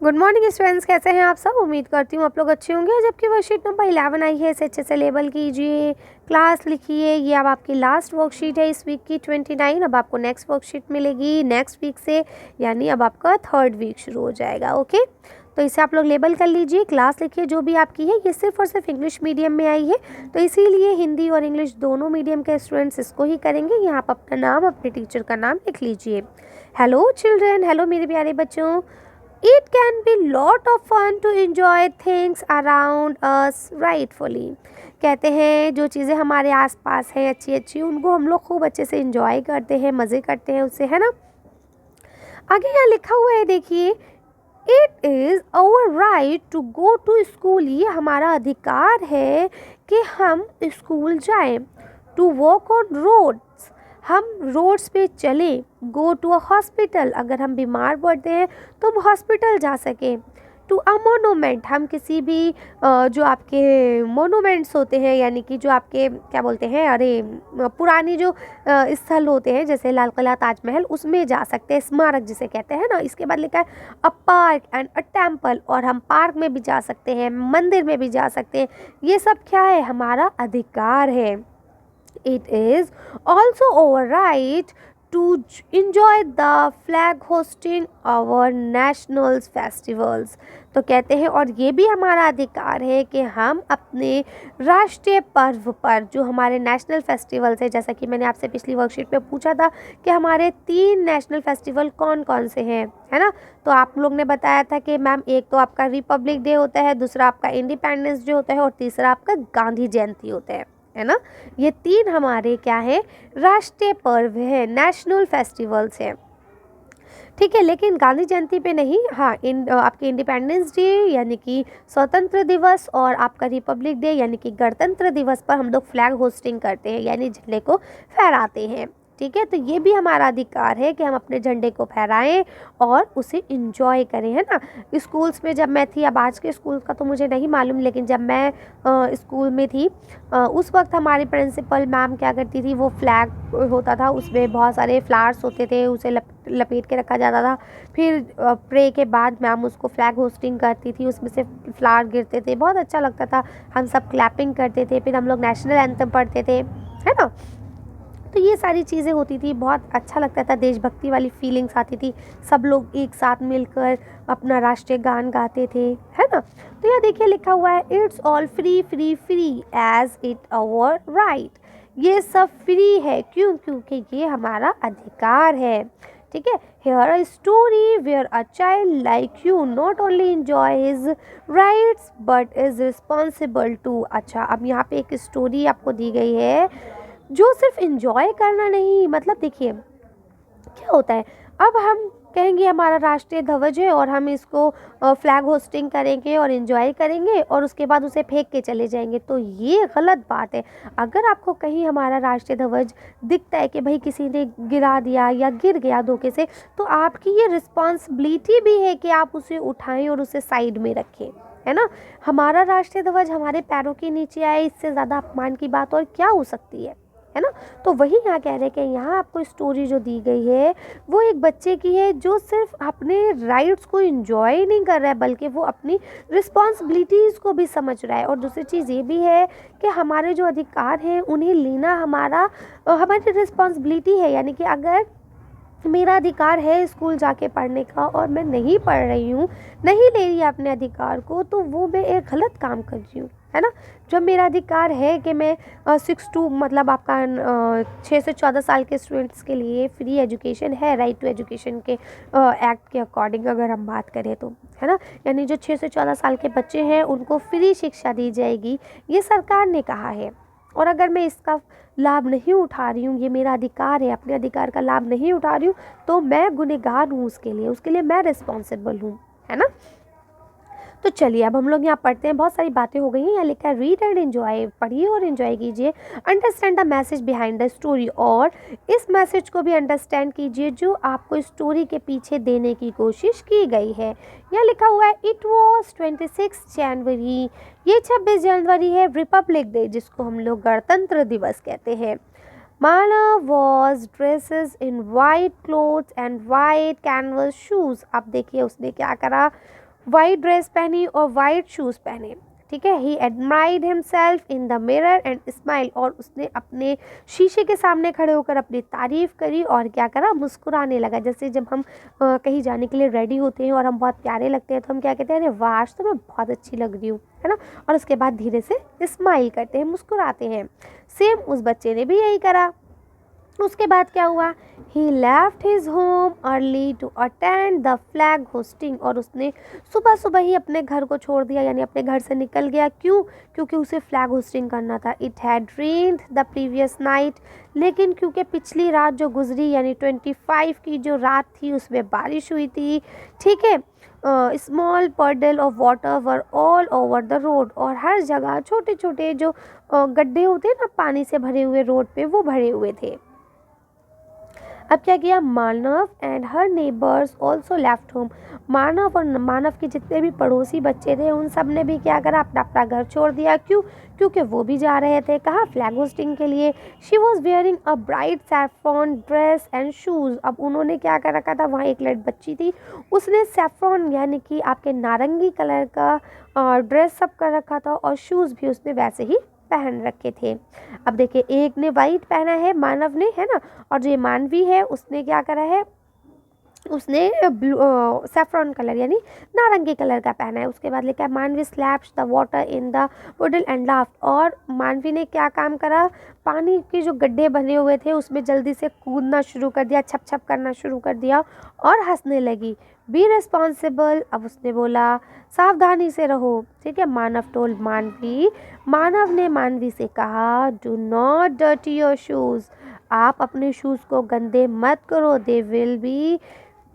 Good morning students, कैसे हैं आप सब। उम्मीद करती हूँ आप लोग अच्छे होंगे। जबकि वर्कशीट नंबर 11 आई है, इसे अच्छे से लेबल कीजिए, क्लास लिखिए। ये अब आपकी लास्ट वर्कशीट है इस वीक की 29। अब आपको नेक्स्ट वर्कशीट मिलेगी नेक्स्ट वीक से, यानी अब आपका 3rd वीक शुरू हो जाएगा। ओके, तो इसे आप लोग लेबल कर लीजिए, क्लास लिखिए जो भी आपकी है। ये सिर्फ और सिर्फ इंग्लिश मीडियम में आई है, तो इसीलिए हिंदी और इंग्लिश दोनों मीडियम के स्टूडेंट्स इसको ही करेंगे। यहाँ पर अपना नाम, अपने टीचर का नाम लिख लीजिए। हेलो चिल्ड्रन, हेलो मेरे प्यारे बच्चों। It can be lot of fun to enjoy things around us rightfully। कहते हैं जो चीज़ें हमारे आसपास हैं अच्छी अच्छी, उनको हम लोग खूब अच्छे से इंजॉय करते हैं, मज़े करते हैं उससे, है ना। आगे यहाँ लिखा हुआ है, देखिए, it is our right to go to school. ये हमारा अधिकार है कि हम स्कूल जाएं। टू वॉक ऑन रोड्स, हम रोड्स पे चलें। गो टू अ हॉस्पिटल, अगर हम बीमार पड़ते हैं तो हम हॉस्पिटल जा सकें। टू अ मोनूमेंट, हम किसी भी जो आपके मोनूमेंट्स होते हैं, यानी कि जो आपके क्या बोलते हैं, अरे पुरानी जो स्थल होते हैं जैसे लाल किला, ताजमहल, उसमें जा सकते हैं, स्मारक जिसे कहते हैं ना। इसके बाद लिखा है अ पार्क एंड अ टेम्पल, और हम पार्क में भी जा सकते हैं, मंदिर में भी जा सकते हैं। ये सब क्या है, हमारा अधिकार है। It is also our right to enjoy the flag hosting our national festivals। तो कहते हैं और ये भी हमारा अधिकार है कि हम अपने राष्ट्रीय पर्व पर, जो हमारे नेशनल फेस्टिवल्स है, जैसा कि मैंने आपसे पिछली वर्कशीट में पूछा था कि हमारे 3 नेशनल फेस्टिवल कौन कौन से हैं, है ना। तो आप लोग ने बताया था कि मैम एक तो आपका रिपब्लिक डे होता है, दूसरा आपका इंडिपेंडेंस डे होता है, और तीसरा आपका गांधी जयंती होता है ना। ये 3 हमारे क्या है, राष्ट्रीय पर्व है, नेशनल फेस्टिवल्स है, ठीक है। लेकिन गांधी जयंती पे नहीं, हाँ, आपके इंडिपेंडेंस डे यानी कि स्वतंत्र दिवस, और आपका रिपब्लिक डे यानी कि गणतंत्र दिवस पर हम लोग फ्लैग होस्टिंग करते हैं, यानी झंडे को फहराते हैं, ठीक है। तो ये भी हमारा अधिकार है कि हम अपने झंडे को फहराएं और उसे इंजॉय करें, है ना। स्कूल्स में जब मैं थी, अब आज के स्कूल का तो मुझे नहीं मालूम, लेकिन जब मैं स्कूल में थी उस वक्त हमारी प्रिंसिपल मैम क्या करती थी, वो फ्लैग होता था, उसमें बहुत सारे फ्लावर्स होते थे, उसे लपेट के रखा जाता था। फिर प्रे के बाद मैम उसको फ्लैग होस्टिंग करती थी, उसमें से फ्लावर गिरते थे, बहुत अच्छा लगता था। हम सब क्लैपिंग करते थे, फिर हम लोग नेशनल एंथम पढ़ते थे, है ना। तो ये सारी चीज़ें होती थी, बहुत अच्छा लगता था, देशभक्ति वाली फीलिंग्स आती थी, सब लोग एक साथ मिलकर अपना राष्ट्रीय गान गाते थे, है ना। तो यह देखिए लिखा हुआ है, it's all free free free as it our right. ये सब फ्री है, क्यों, क्योंकि ये हमारा अधिकार है, ठीक है। Here a story where a child like you not only enjoy his rights but is responsible to. अच्छा, अब यहाँ पे एक स्टोरी आपको दी गई है, जो सिर्फ इंजॉय करना नहीं, मतलब देखिए क्या होता है, अब हम कहेंगे हमारा राष्ट्रीय ध्वज है और हम इसको फ्लैग होस्टिंग करेंगे और एंजॉय करेंगे और उसके बाद उसे फेंक के चले जाएंगे, तो ये गलत बात है। अगर आपको कहीं हमारा राष्ट्रीय ध्वज दिखता है कि भाई किसी ने गिरा दिया या गिर गया धोखे से, तो आपकी ये रिस्पॉन्सिबिलिटी भी है कि आप उसे उठाएं और उसे साइड में रखें, है ना। हमारा राष्ट्रीय ध्वज हमारे पैरों के नीचे आए, इससे ज़्यादा अपमान की बात और क्या हो सकती है ना। तो वही यहाँ कह रहे हैं कि यहाँ आपको स्टोरी जो दी गई है वो एक बच्चे की है, जो सिर्फ अपने राइट्स को एंजॉय नहीं कर रहा है, बल्कि वो अपनी रिस्पॉन्सिबिलिटीज़ को भी समझ रहा है। और दूसरी चीज़ ये भी है कि हमारे जो अधिकार हैं उन्हें लेना हमारी रिस्पॉन्सिबिलिटी है। यानी कि अगर मेरा अधिकार है स्कूल जाके पढ़ने का और मैं नहीं पढ़ रही हूँ, नहीं ले रही अपने अधिकार को, तो वो मैं एक गलत काम कर रही हूँ, है ना। जब मेरा अधिकार है कि मैं 6 to मतलब आपका 6 से 14 साल के स्टूडेंट्स के लिए फ्री एजुकेशन है, राइट टू एजुकेशन के एक्ट के अकॉर्डिंग अगर हम बात करें तो, है ना। यानी जो 6 से 14 साल के बच्चे हैं उनको फ्री शिक्षा दी जाएगी, ये सरकार ने कहा है। और अगर मैं इसका लाभ नहीं उठा रही हूँ, ये मेरा अधिकार है, अपने अधिकार का लाभ नहीं उठा रही हूँ, तो मैं गुनहगार हूँ, उसके लिए मैं रिस्पॉन्सिबल हूँ, है ना। तो चलिए अब हम लोग यहाँ पढ़ते हैं, बहुत सारी बातें हो गई हैं। यहाँ लिखा है रीड एंड एंजॉय, पढ़िए और एंजॉय कीजिए। Understand the message behind the story, और इस मैसेज को भी अंडरस्टैंड कीजिए जो आपको स्टोरी के पीछे देने की कोशिश की गई है। यहाँ लिखा हुआ है इट वॉज 26 जनवरी, ये 26 जनवरी है, रिपब्लिक डे जिसको हम लोग गणतंत्र दिवस कहते हैं। Manav was dresses in white clothes and white canvas shoes. अब देखिए उसने क्या करा, वाइट ड्रेस पहनी और वाइट शूज़ पहने, ठीक है। He admired himself in the mirror and smile, और उसने अपने शीशे के सामने खड़े होकर अपनी तारीफ़ करी और क्या करा, मुस्कुराने लगा। जैसे जब हम कहीं जाने के लिए रेडी होते हैं और हम बहुत प्यारे लगते हैं तो हम क्या कहते हैं, अरे वाह आज तो मैं बहुत अच्छी लग रही हूँ, है ना। और उसके बाद धीरे से स्माइल करते हैं, मुस्कुराते हैं। सेम उस बच्चे ने भी यही करा। उसके बाद क्या हुआ, he left his home early to attend the flag hosting, और उसने सुबह सुबह ही अपने घर को छोड़ दिया, यानी अपने घर से निकल गया। क्यों? क्योंकि उसे फ्लैग होस्टिंग करना था। It had rained the previous night, लेकिन क्योंकि पिछली रात जो गुजरी यानी 25 की जो रात थी उसमें बारिश हुई थी, ठीक है। Small puddle of water were all over the road, और हर जगह छोटे छोटे जो गड्ढे होते हैं ना पानी से भरे हुए रोड पे, वो भरे हुए थे। अब क्या किया, Manav and her neighbours also left home, Manav और मानव के जितने भी पड़ोसी बच्चे थे उन सब ने भी क्या करा, अपना अपना घर छोड़ दिया। क्यों? क्योंकि वो भी जा रहे थे कहाँ, फ्लैग होस्टिंग के लिए। She was wearing a bright saffron dress and shoes, अब उन्होंने क्या कर रखा था, वहाँ एक लड़की बच्ची थी, उसने सैफ्रॉन यानी कि आपके नारंगी कलर का ड्रेस सब कर रखा था, और शूज़ भी उसने वैसे ही पहन रखे थे। अब देखिए, एक ने वाइट पहना है मानव ने, है ना, और जो ये मानवी है उसने क्या करा है, उसने ब्लू सैफ्रॉन कलर यानी नारंगी कलर का पहना है। उसके बाद लिखा है मानवी slaps the water in the poodle and laughed, और मानवी ने क्या काम करा, पानी के जो गड्ढे बने हुए थे उसमें जल्दी से कूदना शुरू कर दिया, छप छप करना शुरू कर दिया और हंसने लगी। बी रिस्पॉन्सिबल, अब उसने बोला सावधानी से रहो, ठीक है। मानव टोल्ड मानवी, मानव ने मानवी से कहा, do not dirty your shoes, आप अपने शूज़ को गंदे मत करो, दे विल बी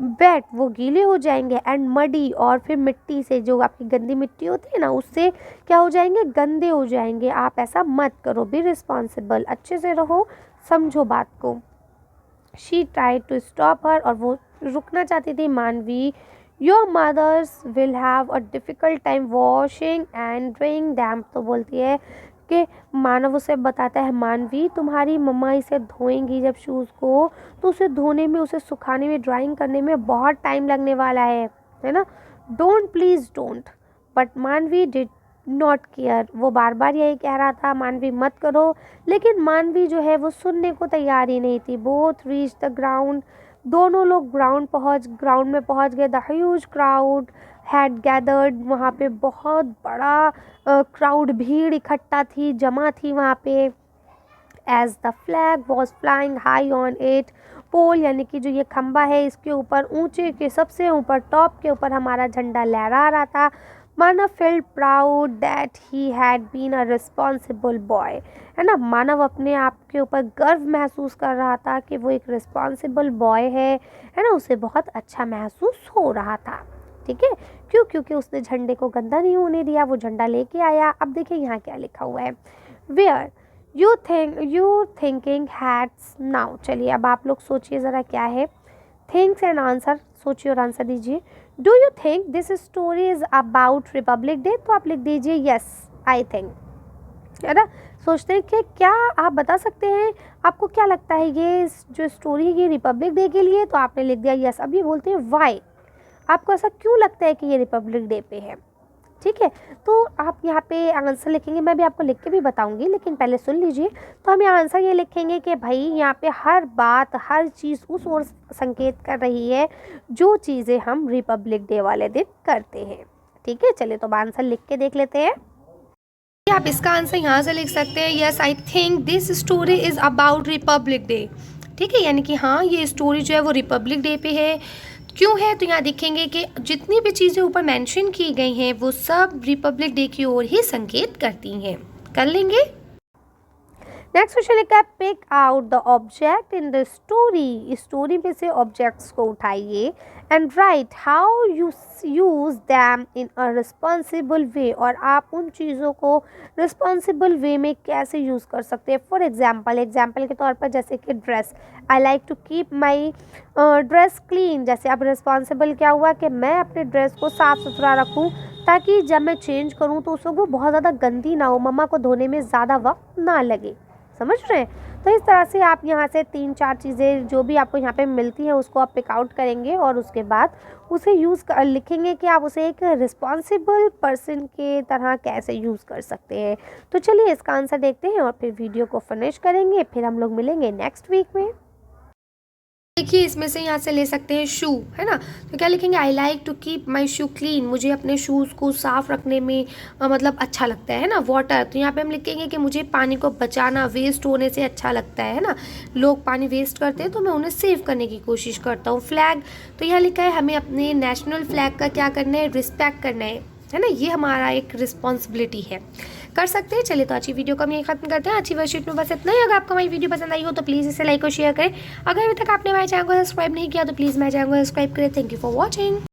वेट, वो गीले हो जाएंगे, एंड मडी, और फिर मिट्टी से, जो आपकी गंदी मिट्टी होती है ना, उससे क्या हो जाएंगे, गंदे हो जाएंगे, आप ऐसा मत करो। बी रिस्पॉन्सिबल, अच्छे से रहो, समझो बात को। She tried to stop her, और वो रुकना चाहती थी Manvi. Your mothers will have a difficult time washing and drying them, तो बोलती है कि मानव उसे बताता है, मानवी तुम्हारी मम्मा इसे धोएंगी जब शूज़ को, तो उसे धोने में, उसे सुखाने में, ड्राइंग करने में बहुत टाइम लगने वाला है ना। डोंट प्लीज़ डोंट, बट मानवी डिड नॉट केयर, वो बार बार यही कह रहा था मानवी मत करो, लेकिन मानवी जो है वो सुनने को तैयार ही नहीं थी। बोथ रीच द ग्राउंड, दोनों लोग ग्राउंड में पहुंच गए। The huge crowd had gathered, वहाँ पे बहुत बड़ा क्राउड, भीड़ इकट्ठा थी, जमा थी वहाँ पे। As the flag was flying high on it pole, यानी कि जो ये खंबा है इसके ऊपर, ऊंचे के सबसे ऊपर, टॉप के ऊपर हमारा झंडा लहरा रहा था। Manav felt proud that he had been a responsible boy, है ना। मानव अपने आप के ऊपर गर्व महसूस कर रहा था कि वो एक रिस्पॉन्सिबल बॉय है ना, उसे बहुत अच्छा महसूस हो रहा था, ठीक है। क्यों? क्योंकि उसने झंडे को गंदा नहीं होने दिया, वो झंडा लेके आया। अब देखिए यहाँ क्या लिखा हुआ है, where you thinking hats now, चलिए अब आप लोग सोचिए ज़रा क्या है, थिंक्स एंड आंसर, सोचिए और आंसर दीजिए। Do you think this story is about Republic day, तो आप लिख दीजिए यस आई थिंक, है ना। सोचते हैं कि क्या आप बता सकते हैं, आपको क्या लगता है ये जो स्टोरी है ये रिपब्लिक डे के लिए, तो आपने लिख दिया यस। अब ये बोलते हैं वाई, आपको ऐसा क्यों लगता है कि ये रिपब्लिक डे पे है, ठीक है। तो आप यहाँ पे आंसर लिखेंगे, मैं भी आपको लिख के भी बताऊंगी, लेकिन पहले सुन लीजिए। तो हम यहाँ आंसर ये लिखेंगे कि भाई यहाँ पे हर बात, हर चीज़ उस ओर संकेत कर रही है जो चीज़ें हम रिपब्लिक डे वाले दिन करते हैं, ठीक है। चलिए तो अब आंसर लिख के देख लेते हैं। आप इसका आंसर यहाँ से लिख सकते हैं, yes I think this story is about Republic day, ठीक है, यानी कि हाँ ये स्टोरी जो है वो रिपब्लिक डे पे है। क्यों है? तो यहाँ देखेंगे कि जितनी भी चीज़ें ऊपर मेंशन की गई हैं वो सब रिपब्लिक डे की ओर ही संकेत करती हैं। कर लेंगे। नेक्स्ट क्वेश्चन लिखा है pick out the object in the story, story में से ऑब्जेक्ट्स को उठाइए and write how you use them in a responsible way, और आप उन चीज़ों को रिस्पॉन्सिबल वे में कैसे यूज़ कर सकते हैं। फॉर एग्जाम्पल के तौर पर जैसे कि dress, I like to keep my dress clean, जैसे अब रिस्पॉन्सिबल क्या हुआ कि मैं अपने ड्रेस को साफ़ सुथरा रखूँ ताकि जब मैं चेंज करूँ तो उसको वो बहुत ज़्यादा गंदी ना हो, मम्मा को धोने में ज़्यादा वक्त ना लगे, समझ रहे हैं। तो इस तरह से आप यहाँ से 3-4 चीज़ें जो भी आपको यहाँ पे मिलती हैं उसको आप पिक आउट करेंगे और उसके बाद उसे लिखेंगे कि आप उसे एक रिस्पॉन्सिबल पर्सन के तरह कैसे यूज़ कर सकते हैं। तो चलिए इसका आंसर देखते हैं और फिर वीडियो को फिनिश करेंगे, फिर हम लोग मिलेंगे नेक्स्ट वीक में। देखिए इसमें से यहाँ से ले सकते हैं शू, है ना। तो क्या लिखेंगे, I like to keep my shoe clean, मुझे अपने शूज़ को साफ़ रखने में मतलब अच्छा लगता है ना। वाटर, तो यहाँ पे हम लिखेंगे कि मुझे पानी को बचाना, वेस्ट होने से अच्छा लगता है ना। लोग पानी वेस्ट करते हैं तो मैं उन्हें सेव करने की कोशिश करता हूँ। फ्लैग, तो यहाँ लिखा है हमें अपने नेशनल फ्लैग का क्या करना है, रिस्पेक्ट करना है ना। ये हमारा एक रिस्पॉन्सिबिलिटी है, कर सकते हैं। चलिए तो अच्छी वीडियो को हम यही खत्म करते हैं। अच्छी वर्कशीट में बस इतना ही। अगर आपको हमारी वीडियो पसंद आई हो तो प्लीज़ इसे लाइक और शेयर करें। अगर अभी तक आपने हमारे चैनल को सब्सक्राइब नहीं किया तो प्लीज़ मेरे चैनल को सब्सक्राइब करें। Thank you for watching.